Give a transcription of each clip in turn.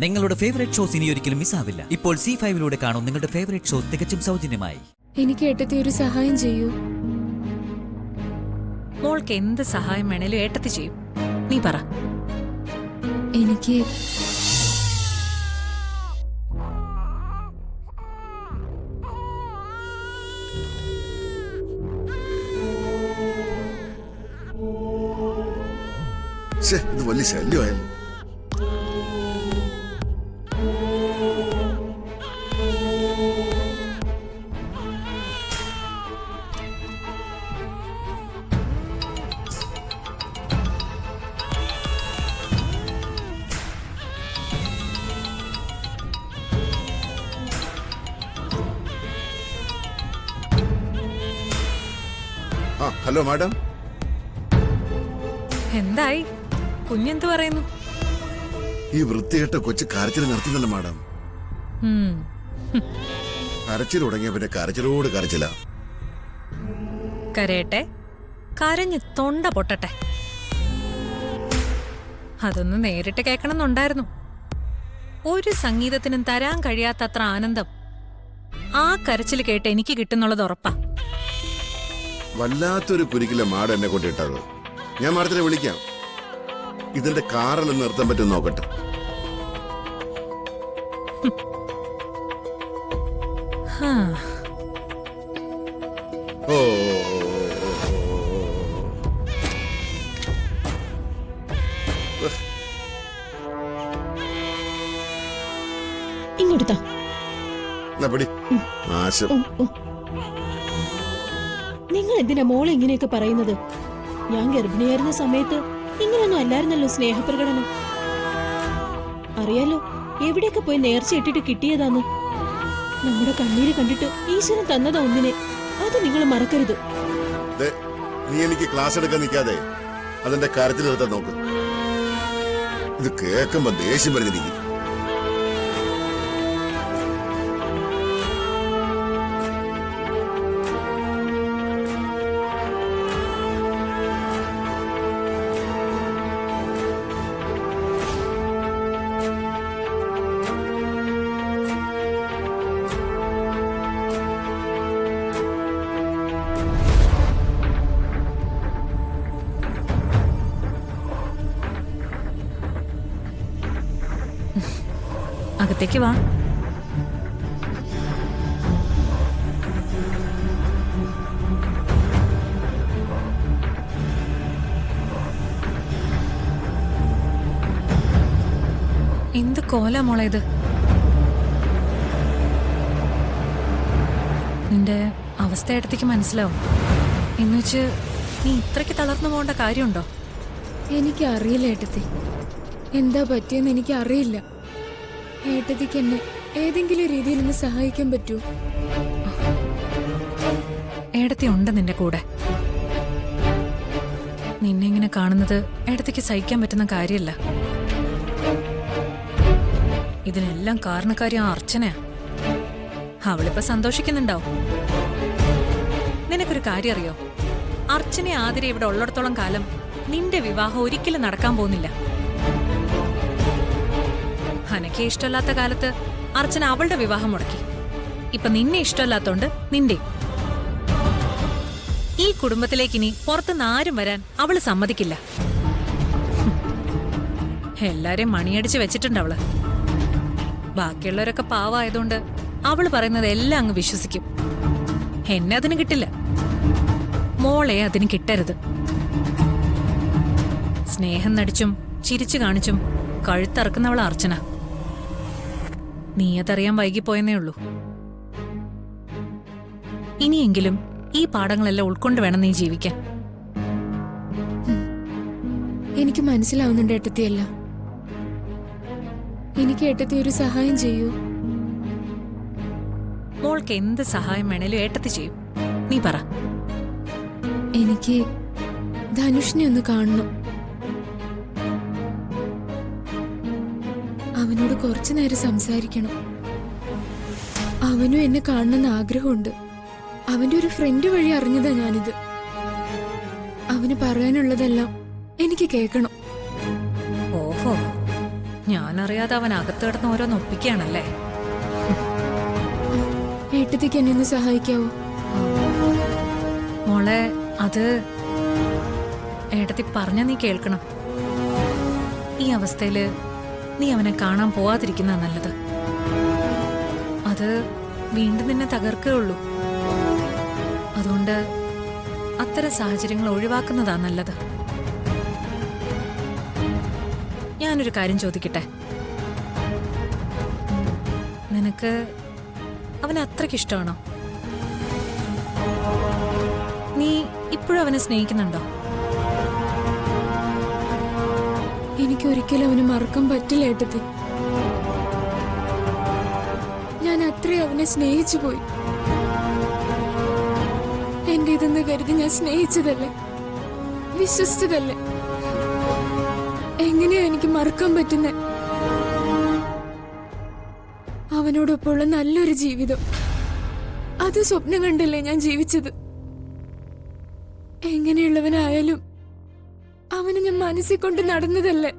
നിങ്ങളുടെ favourite shows ഇനി ഒരിക്കലും മിസ്സാവില്ല. ഇപ്പോൾ C5 കാണും നിങ്ങളുടെ ഫേവറേറ്റ് ഷോസ് തികച്ചും സൗജന്യമായി. എനിക്ക് ഏട്ടത്തി ഒരു സഹായം ചെയ്യൂ. മോൾക്ക് എന്ത് സഹായം വേണേലും ഏട്ടത്തി ചെയ്യും. നീ പറ. എനിക്ക് ഇത് വലിയ ശല്യമായിരുന്നു. Hello madam. എന്തായി? കുഞ്ഞെന്ത് പറയുന്നു? ഈ വൃത്തികെട്ട കൊച്ചു കരച്ചിൽ നിർത്തുന്നില്ല മാഡം. കരച്ചിൽ തുടങ്ങിയ പിന്നെ കരച്ചിലോട് കരച്ചില. കരയട്ടെ, കരഞ്ഞ് തൊണ്ട പൊട്ടട്ടെ. അതൊന്ന് നേരിട്ട് കേൾക്കണമെന്നുണ്ടായിരുന്നു. ഒരു സംഗീതത്തിനും തരാൻ കഴിയാത്തത്ര ആനന്ദം ആ കരച്ചിൽ കേട്ട് എനിക്ക് കിട്ടുന്നുള്ളത് ഉറപ്പാ. വല്ലാത്തൊരു കുരുക്കില്ല മാഡം എന്നെ കൊണ്ടിട്ടത്. ഞാൻ മാഡത്തിനെ വിളിക്കാം. ഇതിന്റെ കാറെല്ലാം നിർത്താൻ പറ്റും നോക്കട്ടെ. ഓ ഇങ്ങോട്ടാ നാശം. നിങ്ങൾ എന്തിനാ മോളെ ഇങ്ങനെയൊക്കെ പറയുന്നത്? ഞാൻ ഗർഭിണിയായിരുന്ന സമയത്ത് ഇങ്ങനെയൊന്നും അല്ലായിരുന്നല്ലോ സ്നേഹപ്രകടനം. അറിയാലോ എവിടെയൊക്കെ പോയി നേർച്ച ഇട്ടിട്ട് കിട്ടിയതാന്ന്. നമ്മുടെ കണ്ണീര് കണ്ടിട്ട് ഈശ്വരൻ തന്നതാ ഒന്നിനെ. അത് നിങ്ങൾ മറക്കരുത്. നീ എനിക്ക് ക്ലാസ് എടുക്കാൻ നിൽക്കാതെ അതിന്റെ കരച്ചിൽ നിർത്താൻ നോക്ക്. ഇത് കേൾക്കുമ്പോ ദേഷ്യം വരുന്നിരിക്കും. അകത്തേക്ക് വാ. എന്ത് കോലാ മോളെ ഇത്? നിന്റെ അവസ്ഥ ഏട്ടത്തിക്ക് മനസ്സിലാവും. എന്നുവെച്ച് നീ ഇത്രയ്ക്ക് തളർന്നു പോകേണ്ട കാര്യമുണ്ടോ? എനിക്ക് അറിയില്ല ഏട്ടത്തി, എന്താ പറ്റിയെന്ന് എനിക്ക് അറിയില്ല. ഏട്ടത്തിക്ക് എന്നെ ഏതെങ്കിലും രീതിയിൽ ഒന്ന് സഹായിക്കാൻ പറ്റൂ? ഏടത്തി ഉണ്ട് നിന്റെ കൂടെ. നിന്നെ ഇങ്ങനെ കാണുന്നത് ഏടത്തിക്ക് സഹിക്കാൻ പറ്റുന്ന കാര്യമല്ല. ഇതിനെല്ലാം കാരണക്കാരി ആ അർച്ചനയാ. അവളിപ്പോ സന്തോഷിക്കുന്നുണ്ടാവും. നിനക്കൊരു കാര്യം അറിയോ? അർച്ചനെ ആതിരെ ഇവിടെ ഉള്ളിടത്തോളം കാലം നിന്റെ വിവാഹം ഒരിക്കലും നടക്കാൻ പോകുന്നില്ല. അനക്കെ ഇഷ്ടമല്ലാത്ത കാലത്ത് അർച്ചന അവളുടെ വിവാഹം മുടക്കി. ഇപ്പൊ നിന്നെ ഇഷ്ടമല്ലാത്തോണ്ട് നിന്റെ. ഈ കുടുംബത്തിലേക്ക് ഇനി പുറത്തുനിന്ന് ആരും വരാൻ അവള് സമ്മതിക്കില്ല. എല്ലാരെയും മണിയടിച്ച് വെച്ചിട്ടുണ്ട് അവള്. ബാക്കിയുള്ളവരൊക്കെ പാവായതുകൊണ്ട് അവള് പറയുന്നത് എല്ലാം അങ്ങ് വിശ്വസിക്കും. എന്നെ അതിന് കിട്ടില്ല. മോളെ അതിന് കിട്ടരുത്. സ്നേഹം നടിച്ചും ചിരിച്ചു കാണിച്ചും കഴുത്തറക്കുന്നവള അർച്ചന. നീ അതറിയാൻ വൈകിപ്പോയെന്നേ ഉള്ളൂ. ഇനിയെങ്കിലും ഈ പാഠങ്ങളെല്ലാം ഉൾക്കൊണ്ട് വേണം നീ ജീവിക്കാൻ. എനിക്ക് മനസ്സിലാവുന്നുണ്ട് ഏട്ടത്തിയല്ല. എനിക്ക് ഏട്ടത്തി ഒരു സഹായം ചെയ്യൂ. മോൾക്ക് എന്ത് സഹായം വേണേലും ഏട്ടത്തി ചെയ്യും. നീ പറ. എനിക്ക് ധനുഷിനെ ഒന്ന് കാണണം. അവനോട് കുറച്ചു നേരം സംസാരിക്കണം. അവനും എന്നെ കാണണമെന്ന് ആഗ്രഹമുണ്ട്. അവന്റെ ഒരു ഫ്രണ്ട് വഴി അറിഞ്ഞതാ ഞാനിത്. അവന് പറയാനുള്ളതെല്ലാം എനിക്ക് കേൾക്കണം. ഓഹോ, ഞാനറിയാതെ അവൻ അകത്ത് കിടന്ന് ഓരോന്ന് ഒപ്പിക്കുകയാണല്ലേ. ഏട്ടത്തിക്ക് എന്നെ ഒന്ന് സഹായിക്കാവോ? മോളെ, അത് ഏട്ടത്തി പറഞ്ഞ നീ കേൾക്കണം. ഈ അവസ്ഥയില് നീ അവനെ കാണാൻ പോവാതിരിക്കുന്ന നല്ലത്. അത് വീണ്ടും നിന്നെ തകർക്കുകയുള്ളൂ. അതുകൊണ്ട് അത്തരം സാഹചര്യങ്ങൾ ഒഴിവാക്കുന്നതാ നല്ലത്. ഞാനൊരു കാര്യം ചോദിക്കട്ടെ, നിനക്ക് അവനെ അത്രയ്ക്ക് ഇഷ്ടമാണോ? നീ ഇപ്പോഴും അവനെ സ്നേഹിക്കുന്നുണ്ടോ? എനിക്ക് ഒരിക്കലും അവനെ മറക്കാൻ പറ്റില്ല ഏട്ടത്തി. ഞാൻ അത്രയും അവനെ സ്നേഹിച്ചു പോയി. എന്റെ ഇതെന്ന് കരുതി ഞാൻ സ്നേഹിച്ചതല്ലേ, വിശ്വസിച്ചതല്ലേ. എങ്ങനെയാ എനിക്ക് മറക്കാൻ പറ്റുന്നേ? അവനോടൊപ്പമുള്ള നല്ലൊരു ജീവിതം, അത് സ്വപ്നം കണ്ടല്ലേ ഞാൻ ജീവിച്ചത്. എങ്ങനെയുള്ളവനായാലും അവനെ ഞാൻ മനസ്സിൽ കൊണ്ട് നടന്നതല്ലേ.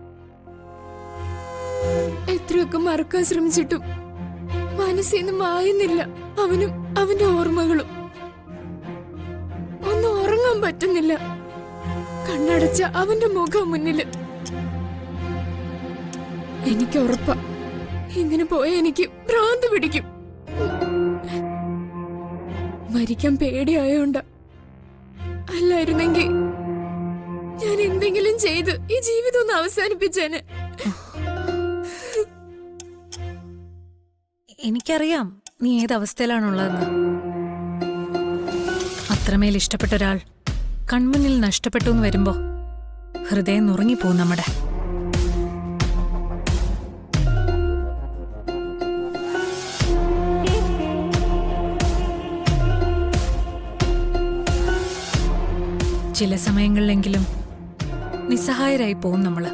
എത്രയൊക്കെ മറക്കാൻ ശ്രമിച്ചിട്ടും മനസ്സിൽ നിന്ന് മായുന്നില്ല അവനും അവന്റെ ഓർമ്മകളും. ഒന്നും ഉറങ്ങാൻ പറ്റുന്നില്ല, കണ്ണടച്ച അവന്റെ മുഖം മുന്നില്. എനിക്ക് ഉറപ്പാ, ഇങ്ങനെ പോയ എനിക്ക് ഭ്രാന്ത് പിടിക്കും. മരിക്കാൻ പേടിയായോണ്ട. അല്ലായിരുന്നെങ്കിൽ ഞാൻ എന്തെങ്കിലും ചെയ്ത് ഈ ജീവിതം ഒന്ന് അവസാനിപ്പിച്ചേനെ. എനിക്കറിയാം നീ ഏത് അവസ്ഥയിലാണുള്ളതെന്ന്. അത്രമേൽ ഇഷ്ടപ്പെട്ട ഒരാൾ കൺമുന്നിൽ നഷ്ടപ്പെട്ടു എന്ന് വരുമ്പോ ഹൃദയം നുറുങ്ങിപ്പോവും നമ്മുടെ. ചില സമയങ്ങളിലെങ്കിലും നിസ്സഹായരായി പോവും നമ്മള്.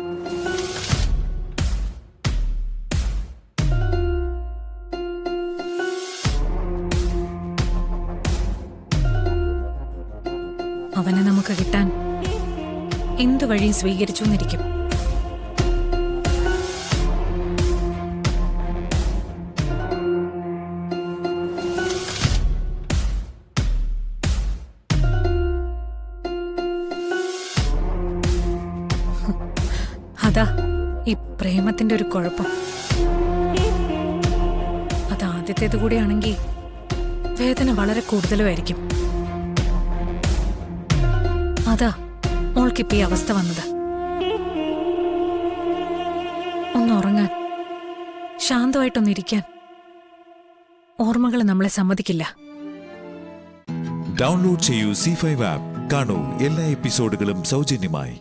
അവനെ നമുക്ക് കിട്ടാൻ എന്തു വഴിയും സ്വീകരിച്ചു എന്നിരിക്കും. അതാ ഈ പ്രേമത്തിന്റെ ഒരു കുഴപ്പം. അത് ആദ്യത്തേത് കൂടിയാണെങ്കിൽ വേദന വളരെ കൂടുതലുമായിരിക്കും. അതാ മോൾക്കിപ്പോ ഈ അവസ്ഥ വന്നത്. ഒന്ന് ഉറങ്ങാൻ, ശാന്തമായിട്ടൊന്നിരിക്കാൻ ഓർമ്മകൾ നമ്മളെ സമ്മതിക്കില്ല. ഡൗൺലോഡ് ചെയ്യൂ C5 ആപ്പ്. കാണൂ എല്ലാ എപ്പിസോഡുകളും സൗജന്യമായി.